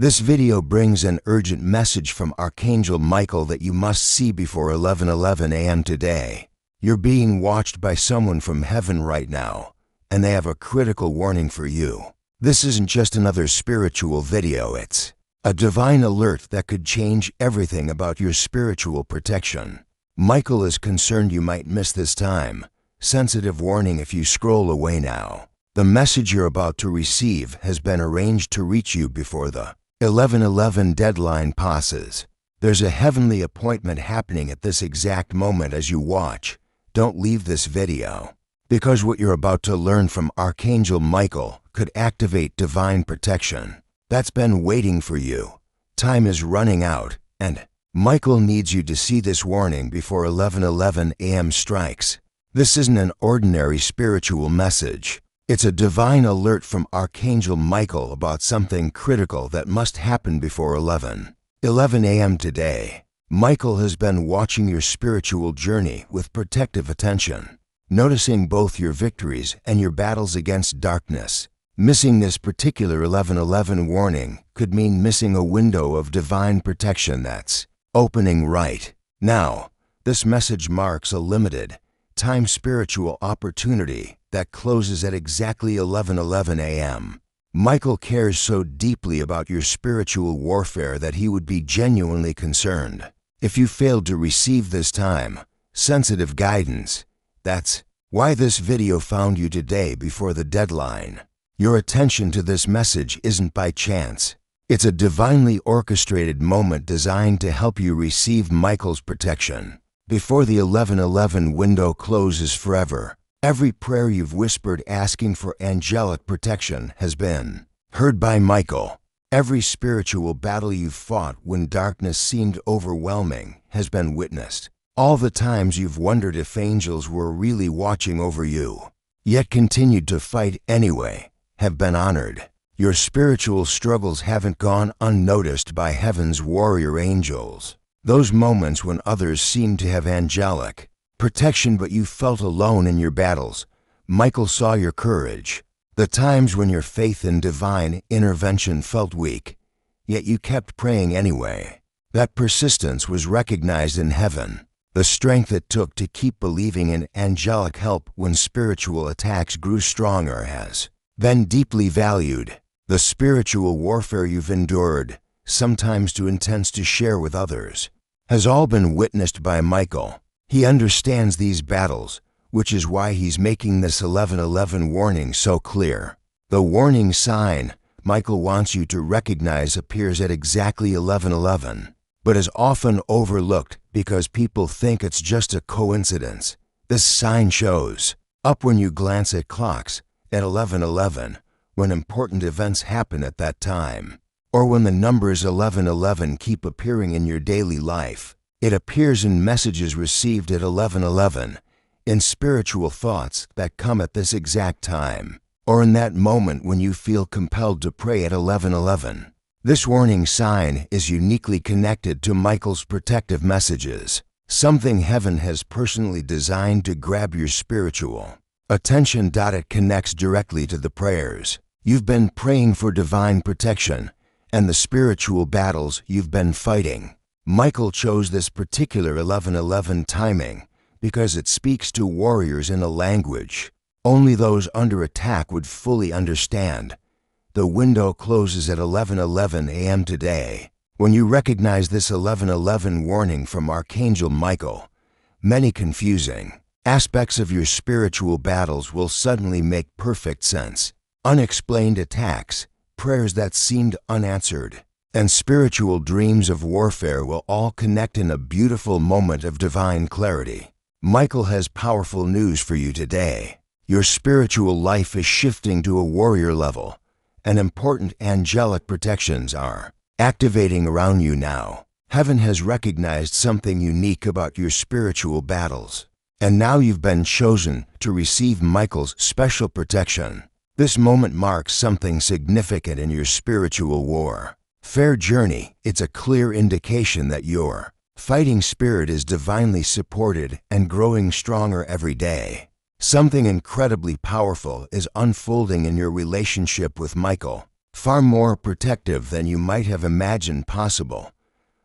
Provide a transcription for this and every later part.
This video brings an urgent message from Archangel Michael that you must see before 11:11 a.m. today. You're being watched by someone from heaven right now, and they have a critical warning for you. This isn't just another spiritual video, it's a divine alert that could change everything about your spiritual protection. Michael is concerned you might miss this time. Sensitive warning if you scroll away now. The message you're about to receive has been arranged to reach you before the 11:11 deadline passes. There's a heavenly appointment happening at this exact moment as you watch. Don't leave this video, because what you're about to learn from Archangel Michael could activate divine protection that's been waiting for you. Time is running out, and Michael needs you to see this warning before 11:11 a.m. strikes. This isn't an ordinary spiritual message. It's a divine alert from Archangel Michael about something critical that must happen before 11:11 a.m. today. Michael has been watching your spiritual journey with protective attention, noticing both your victories and your battles against darkness. Missing this particular 11:11 warning could mean missing a window of divine protection that's opening right now. This message marks a limited time spiritual opportunity that closes at exactly 11:11 a.m. Michael cares so deeply about your spiritual warfare that he would be genuinely concerned if you failed to receive this time sensitive guidance. That's why this video found you today before the deadline. Your attention to this message isn't by chance. It's a divinely orchestrated moment designed to help you receive Michael's protection before the 11:11 window closes forever. Every prayer you've whispered asking for angelic protection has been heard by Michael. Every spiritual battle you've fought when darkness seemed overwhelming has been witnessed. All the times you've wondered if angels were really watching over you, yet continued to fight anyway, have been honored. Your spiritual struggles haven't gone unnoticed by heaven's warrior angels. Those moments when others seemed to have angelic protection but you felt alone in your battles, Michael saw your courage. The times when your faith in divine intervention felt weak, yet you kept praying anyway. That persistence was recognized in heaven. The strength it took to keep believing in angelic help when spiritual attacks grew stronger has been deeply valued. The spiritual warfare you've endured, sometimes too intense to share with others, has all been witnessed by Michael. He understands these battles, which is why he's making this 11:11 warning so clear. The warning sign Michael wants you to recognize appears at exactly 11:11, but is often overlooked because people think it's just a coincidence. This sign shows up when you glance at clocks at 11:11, when important events happen at that time, or when the numbers 11:11 keep appearing in your daily life. It appears in messages received at 11:11, in spiritual thoughts that come at this exact time, or in that moment when you feel compelled to pray at 11:11. This warning sign is uniquely connected to Michael's protective messages, something heaven has personally designed to grab your spiritual attention. It connects directly to the prayers you've been praying for divine protection and the spiritual battles you've been fighting. Michael chose this particular 11:11 timing because it speaks to warriors in a language only those under attack would fully understand. The window closes at 11:11 a.m. today. When you recognize this 11:11 warning from Archangel Michael, many confusing aspects of your spiritual battles will suddenly make perfect sense. Unexplained attacks, prayers that seemed unanswered, and spiritual dreams of warfare will all connect in a beautiful moment of divine clarity. Michael has powerful news for you today. Your spiritual life is shifting to a warrior level, and important angelic protections are activating around you now. Heaven has recognized something unique about your spiritual battles, and now you've been chosen to receive Michael's special protection. This moment marks something significant in your spiritual war. Fair journey, it's a clear indication that your fighting spirit is divinely supported and growing stronger every day. Something incredibly powerful is unfolding in your relationship with Michael. far more protective than you might have imagined possible.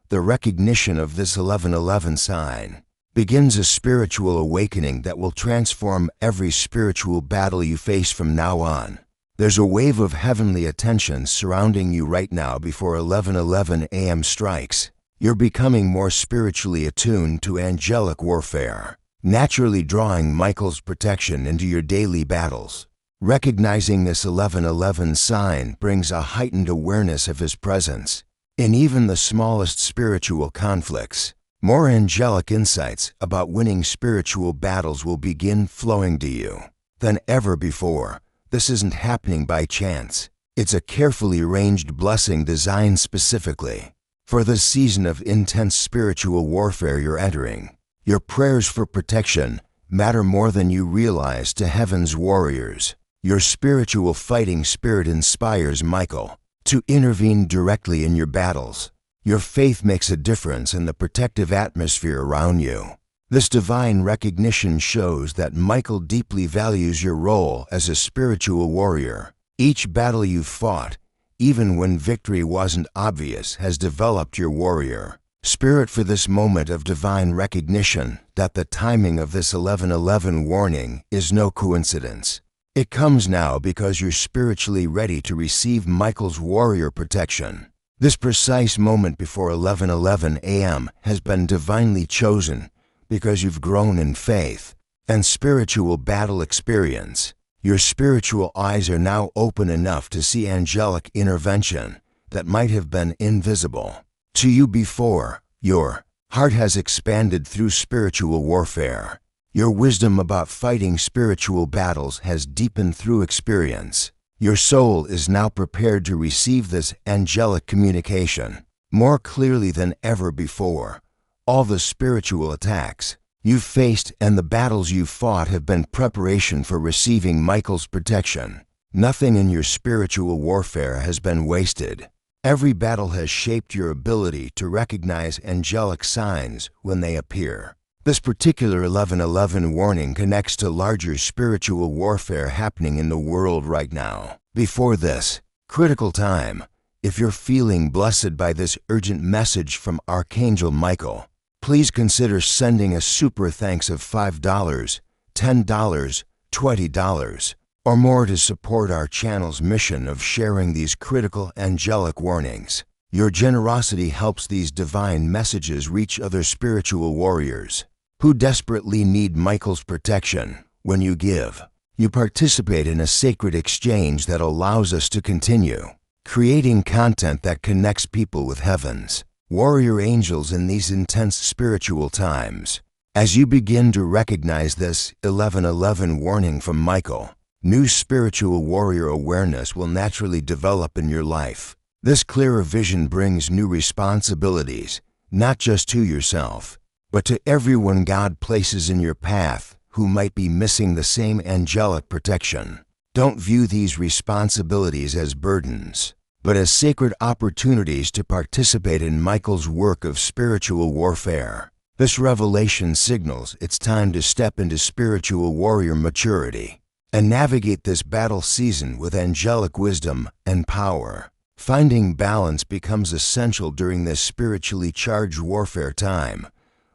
The recognition of this 1111 sign begins a spiritual awakening that will transform every spiritual battle you face from now on. There's a wave of heavenly attention surrounding you right now before 11:11 a.m. strikes. You're becoming more spiritually attuned to angelic warfare, naturally drawing Michael's protection into your daily battles. Recognizing this 11:11 sign brings a heightened awareness of his presence in even the smallest spiritual conflicts. More angelic insights about winning spiritual battles will begin flowing to you than ever before. This isn't happening by chance. It's a carefully arranged blessing designed specifically for the season of intense spiritual warfare you're entering. Your prayers for protection matter more than you realize to heaven's warriors. Your spiritual fighting spirit inspires Michael to intervene directly in your battles. Your faith makes a difference in the protective atmosphere around you. This divine recognition shows that Michael deeply values your role as a spiritual warrior. Each battle you've fought, even when victory wasn't obvious, has developed your warrior spirit for this moment of divine recognition. That the timing of this 11:11 warning is no coincidence. It comes now because you're spiritually ready to receive Michael's warrior protection. This precise moment before 11:11 a.m. has been divinely chosen because you've grown in faith and spiritual battle experience. Your spiritual eyes are now open enough to see angelic intervention that might have been invisible to you before. Your heart has expanded through spiritual warfare. Your wisdom about fighting spiritual battles has deepened through experience. Your soul is now prepared to receive this angelic communication more clearly than ever before. All the spiritual attacks you've faced and the battles you've fought have been preparation for receiving Michael's protection. Nothing in your spiritual warfare has been wasted. Every battle has shaped your ability to recognize angelic signs when they appear. This particular 11:11 warning connects to larger spiritual warfare happening in the world right now. Before this critical time, if you're feeling blessed by this urgent message from Archangel Michael, please consider sending a super thanks of $5, $10, $20, or more to support our channel's mission of sharing these critical angelic warnings. Your generosity helps these divine messages reach other spiritual warriors who desperately need Michael's protection. When you give, you participate in a sacred exchange that allows us to continue creating content that connects people with heaven's warrior angels in these intense spiritual times. As you begin to recognize this 11:11 warning from Michael, new spiritual warrior awareness will naturally develop in your life. This clearer vision brings new responsibilities, not just to yourself, but to everyone God places in your path who might be missing the same angelic protection. Don't view these responsibilities as burdens, but as sacred opportunities to participate in Michael's work of spiritual warfare. This revelation signals it's time to step into spiritual warrior maturity and navigate this battle season with angelic wisdom and power. Finding balance becomes essential during this spiritually charged warfare time.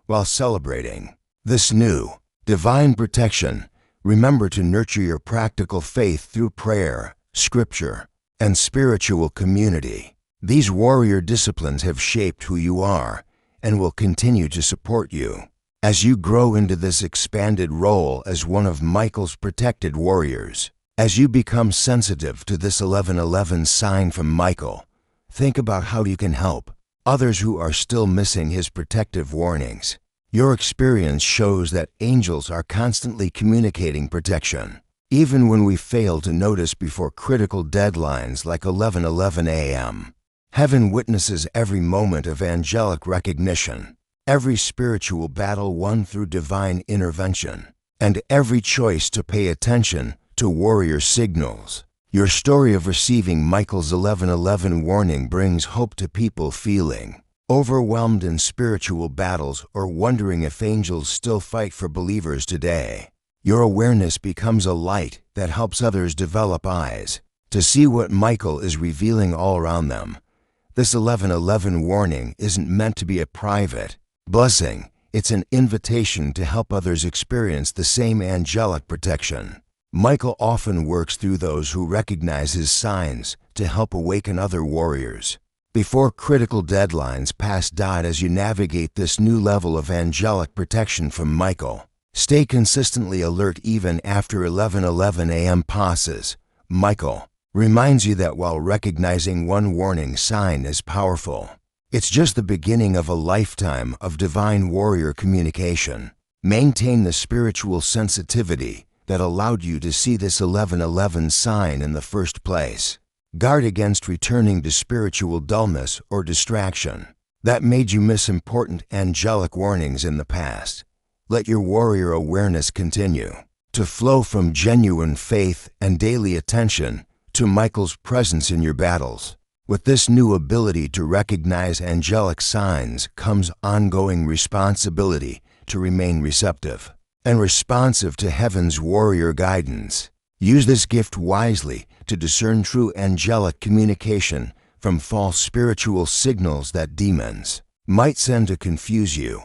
While celebrating this new divine protection, remember to nurture your practical faith through prayer, scripture, and spiritual community. These warrior disciplines have shaped who you are and will continue to support you as you grow into this expanded role as one of Michael's protected warriors. As you become sensitive to this 11:11 sign from Michael, think about how you can help others who are still missing his protective warnings. Your experience shows that angels are constantly communicating protection, even when we fail to notice before critical deadlines like 11:11 a.m. Heaven witnesses every moment of angelic recognition, every spiritual battle won through divine intervention, and every choice to pay attention to warrior signals. Your story of receiving Michael's 11:11 warning brings hope to people feeling overwhelmed in spiritual battles or wondering if angels still fight for believers today. Your awareness becomes a light that helps others develop eyes to see what Michael is revealing all around them. This 11:11 warning isn't meant to be a private blessing. It's an invitation to help others experience the same angelic protection. Michael often works through those who recognize his signs to help awaken other warriors. Before critical deadlines pass, as you navigate this new level of angelic protection from Michael, stay consistently alert even after 11:11 a.m. passes. Michael reminds you that while recognizing one warning sign is powerful, it's just the beginning of a lifetime of divine warrior communication. Maintain the spiritual sensitivity that allowed you to see this 11:11 sign in the first place. Guard against returning to spiritual dullness or distraction that made you miss important angelic warnings in the past. Let your warrior awareness continue to flow from genuine faith and daily attention to Michael's presence in your battles. With this new ability to recognize angelic signs comes ongoing responsibility to remain receptive and responsive to heaven's warrior guidance. Use this gift wisely to discern true angelic communication from false spiritual signals that demons might send to confuse you.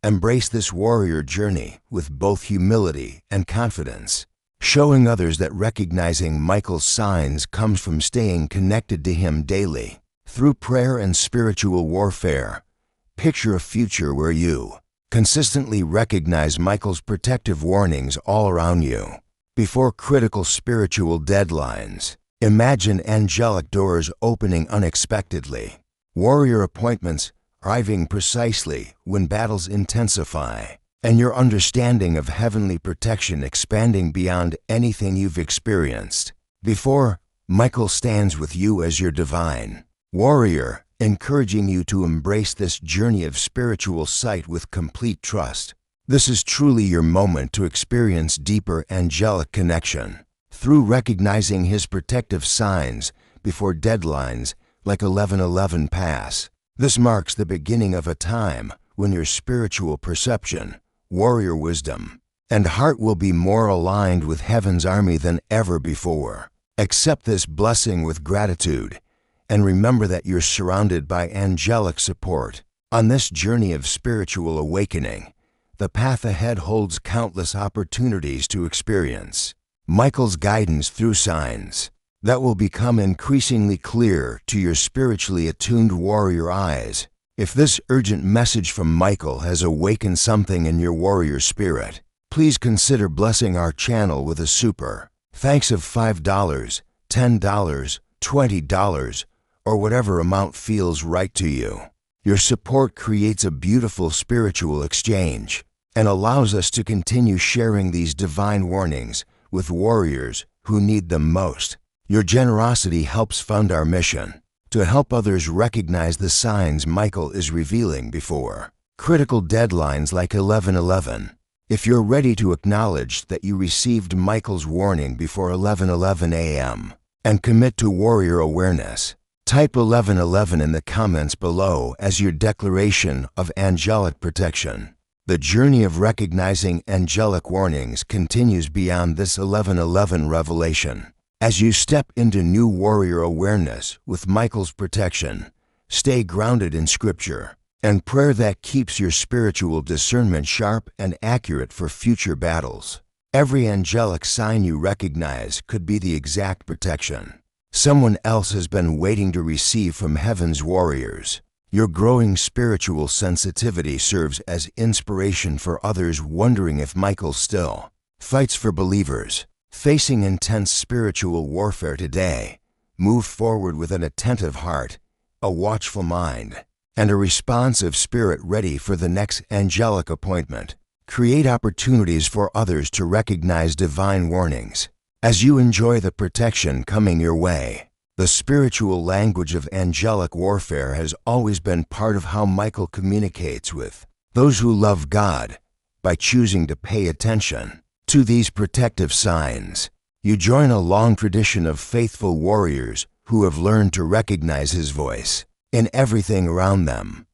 Embrace this warrior journey with both humility and confidence, showing others that recognizing Michael's signs comes from staying connected to him daily. Through prayer and spiritual warfare, picture a future where you consistently recognize Michael's protective warnings all around you. Before critical spiritual deadlines, imagine angelic doors opening unexpectedly, warrior appointments arriving precisely when battles intensify, and your understanding of heavenly protection expanding beyond anything you've experienced before. Michael stands with you as your divine warrior, encouraging you to embrace this journey of spiritual sight with complete trust. This is truly your moment to experience deeper angelic connection through recognizing his protective signs before deadlines like 11:11 pass. This marks the beginning of a time when your spiritual perception, warrior wisdom, and heart will be more aligned with heaven's army than ever before. Accept this blessing with gratitude and remember that you're surrounded by angelic support. On this journey of spiritual awakening, the path ahead holds countless opportunities to experience Michael's guidance through signs that will become increasingly clear to your spiritually attuned warrior eyes. If this urgent message from Michael has awakened something in your warrior spirit, please consider blessing our channel with a super thanks of $5, $10, $20, or whatever amount feels right to you. Your support creates a beautiful spiritual exchange and allows us to continue sharing these divine warnings with warriors who need them most. Your generosity helps fund our mission to help others recognize the signs Michael is revealing before critical deadlines like 11:11. If you're ready to acknowledge that you received Michael's warning before 11:11 a.m. and commit to warrior awareness, type 11:11 in the comments below as your declaration of angelic protection. The journey of recognizing angelic warnings continues beyond this 11:11 revelation. As you step into new warrior awareness with Michael's protection, stay grounded in Scripture and prayer that keeps your spiritual discernment sharp and accurate for future battles. Every angelic sign you recognize could be the exact protection someone else has been waiting to receive from heaven's warriors. Your growing spiritual sensitivity serves as inspiration for others wondering if Michael still fights for believers. Facing intense spiritual warfare today, move forward with an attentive heart, a watchful mind, and a responsive spirit ready for the next angelic appointment. Create opportunities for others to recognize divine warnings. As you enjoy the protection coming your way, the spiritual language of angelic warfare has always been part of how Michael communicates with those who love God. By choosing to pay attention to these protective signs, you join a long tradition of faithful warriors who have learned to recognize his voice in everything around them.